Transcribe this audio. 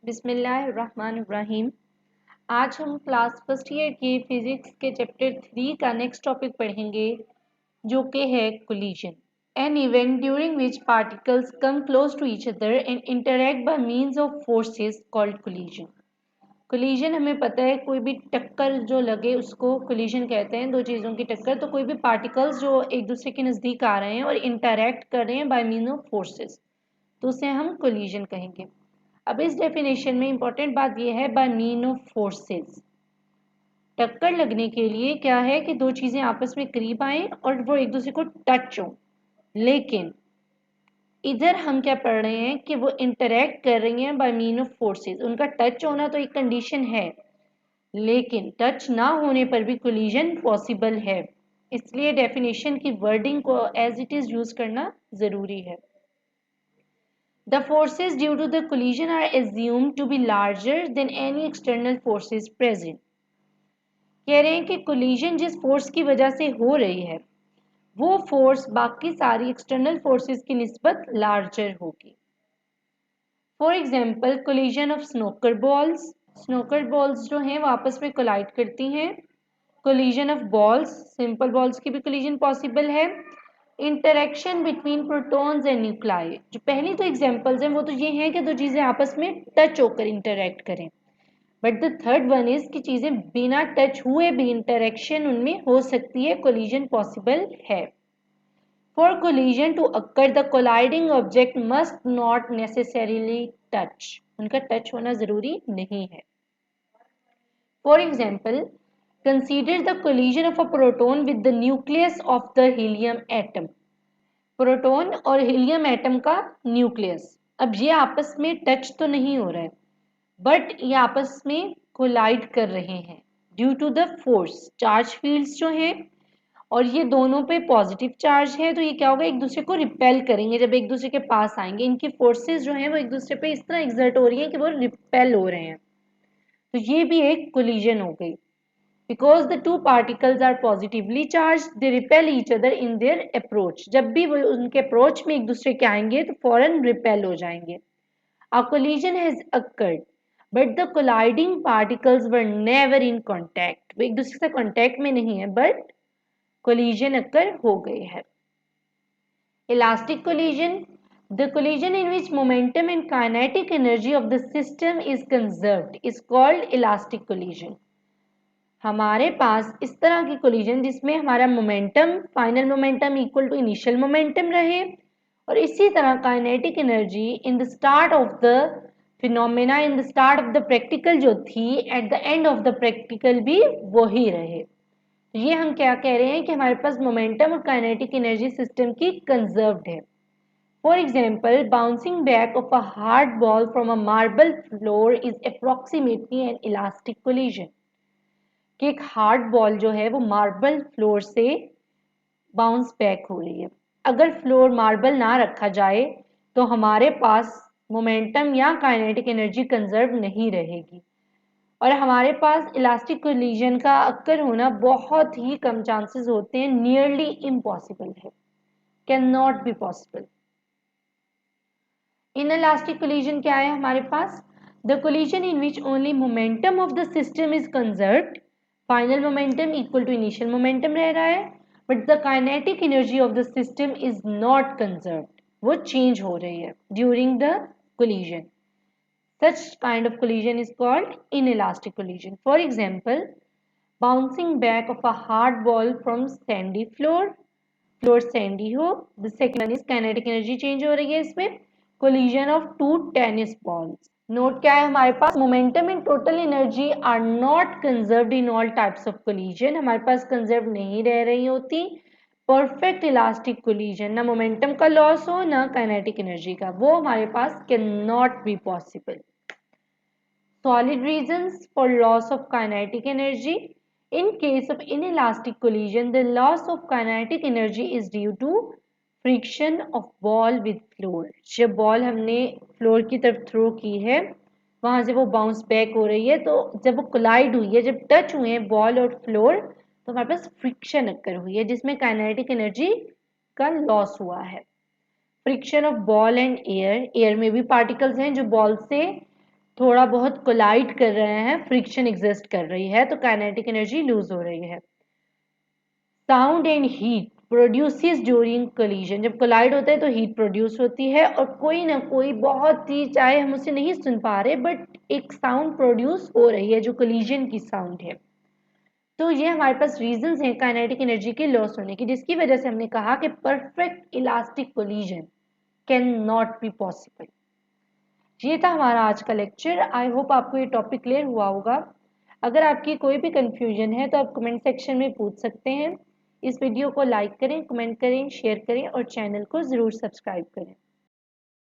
बिस्मिल्लाहिर्रहमानिर्रहीम। आज हम क्लास फर्स्ट ईयर के फिजिक्स के चैप्टर 3 का नेक्स्ट टॉपिक पढ़ेंगे जो कि है collision. An event during which particles come close to each other and interact by means of forces called collision. Collision हमें पता है कोई भी टक्कर जो लगे उसको कोलिजन कहते हैं, दो चीज़ों की टक्कर। तो कोई भी पार्टिकल्स जो एक दूसरे के नज़दीक आ रहे हैं और इंटरैक्ट कर रहे हैं बाय मीन ऑफ फोर्सेस, तो उसे हम कोलिजन कहेंगे। अब इस डेफिनेशन में इंपॉर्टेंट बात यह है बाय मीन ऑफ फोर्सेस। टक्कर लगने के लिए क्या है कि दो चीजें आपस में करीब आए और वो एक दूसरे को टच हो, लेकिन इधर हम क्या पढ़ रहे हैं कि वो इंटरैक्ट कर रही हैं बाय मीन ऑफ फोर्सेस। उनका टच होना तो एक कंडीशन है, लेकिन टच ना होने पर भी कोलिजन पॉसिबल है। इसलिए डेफिनेशन की वर्डिंग को एज इट इज यूज करना जरूरी है। The forces due to the collision are assumed to be larger than any external forces present. कह रहे हैं कि कोलिजन जिस फोर्स की वजह से हो रही है वो फोर्स बाकी सारी एक्सटर्नल फोर्सेस की निस्बत लार्जर होगी। For example collision of snooker balls जो हैं वो आपस में कोलाइड करती हैं। Collision of balls, simple balls की भी कोलिजन पॉसिबल है। Interaction between protons and nuclei, जो पहली तो एग्जांपल्स हैं वो तो ये हैं कि दो चीज़ें आपस में टच होकर इंटरेक्ट करें, but the third one is कि चीज़ें बिना टच हुए भी इंटरेक्शन उनमें हो सकती है, कोलिजन पॉसिबल है। For collision to occur the colliding object must not necessarily touch, उनका टच होना जरूरी नहीं है। For example consider the collision of a proton with the nucleus of the helium atom. Proton और हीलियम एटम का nucleus, अब ये आपस में टच तो नहीं हो रहा है, बट ये आपस में कोलाइड कर रहे हैं due to the force. Charge fields जो हैं और ये दोनों पे पॉजिटिव चार्ज है, तो ये क्या होगा, एक दूसरे को रिपेल करेंगे जब एक दूसरे के पास आएंगे। इनकी फोर्सेस जो हैं वो एक दूसरे पे इस तरह एग्जर्ट हो रही हैं कि वो रिपेल हो रहे हैं, तो ये भी एक कोलिजन हो गई। Because the two particles are positively charged, they repel each other in their approach. जब भी वो उनके अप्रोच में एक दूसरे के आएंगे तो फौरन रिपेल हो जाएंगे। A collision has occurred, but the colliding particles were never in contact. वो एक दूसरे से कांटेक्ट में नहीं है, बट collision occur हो गई है। Elastic collision, the collision in which momentum and kinetic energy of the system is conserved, is called elastic collision. हमारे पास इस तरह की कोलिजन जिसमें हमारा momentum, final momentum equal to initial momentum रहे, और इसी तरह kinetic energy in the start of the phenomena, in the start of the practical जो थी, at the end of the practical भी वही रहे। ये हम क्या कह रहे हैं कि हमारे पास मोमेंटम और काइनेटिक एनर्जी सिस्टम की कंजर्व्ड है। For example bouncing back of a hard ball from a marble floor is approximately N elastic collision, कि एक हार्ड बॉल जो है वो मार्बल फ्लोर से बाउंस बैक हो रही है। अगर फ्लोर मार्बल ना रखा जाए तो हमारे पास मोमेंटम या काइनेटिक एनर्जी कंजर्व नहीं रहेगी, और हमारे पास इलास्टिक कोलिजन का अक्कर होना बहुत ही कम चांसेस होते हैं, नियरली इम्पॉसिबल है, can not be possible. Inelastic collision क्या है हमारे पास, the collision in which only momentum of the system is conserved, final momentum equal to initial momentum रह रहा है, but the kinetic energy of the system is not conserved, वो change हो रही है during the collision. Such kind of collision is called inelastic collision. For example, bouncing back of a hard ball from sandy floor, floor sandy हो। The second one is kinetic energy change हो रही है इसमें, collision of two tennis balls. Note क्या है हमारे पास, momentum and total energy are not conserved in all types of collision, हमारे पास कंजर्व नहीं रह रही होती। परफेक्ट इलास्टिक कोलिजन, ना मोमेंटम का लॉस हो ना काइनेटिक एनर्जी का, वो हमारे पास can not be possible. Solid reasons for loss of kinetic energy. In case of inelastic collision, the loss of kinetic energy is due to friction of ball with floor. जब ball हमने floor की तरफ throw की है वहां से वो bounce back हो रही है, तो जब वो कोलाइड हुई है, जब टच हुए हैं बॉल और फ्लोर, तो हमारे पास फ्रिक्शन अक्कर हुई है जिसमें काइनेटिक एनर्जी का लॉस हुआ है। Friction of ball and air, air में भी पार्टिकल्स हैं जो बॉल से थोड़ा बहुत कोलाइड कर रहे हैं, फ्रिक्शन एग्जिस्ट कर रही है, तो काइनेटिक एनर्जी लूज हो रही है। Sound and heat produces during collision, जब कोलाइड होता है तो हीट प्रोड्यूस होती है और कोई ना कोई बहुत ही, चाहे हम उसे नहीं सुन पा रहे, बट एक साउंड प्रोड्यूस हो रही है जो कोलिजन की साउंड है। तो ये हमारे पास रीजंस हैं काइनेटिक एनर्जी के लॉस होने की, जिसकी वजह से हमने कहा कि perfect elastic collision can not be possible. ये था हमारा आज का लेक्चर। आई होप आपको ये टॉपिक क्लियर हुआ होगा। अगर आपकी कोई भी कंफ्यूजन है तो आप कमेंट सेक्शन में पूछ सकते हैं। इस वीडियो को लाइक करें, कमेंट करें, शेयर करें और चैनल को ज़रूर सब्सक्राइब करें।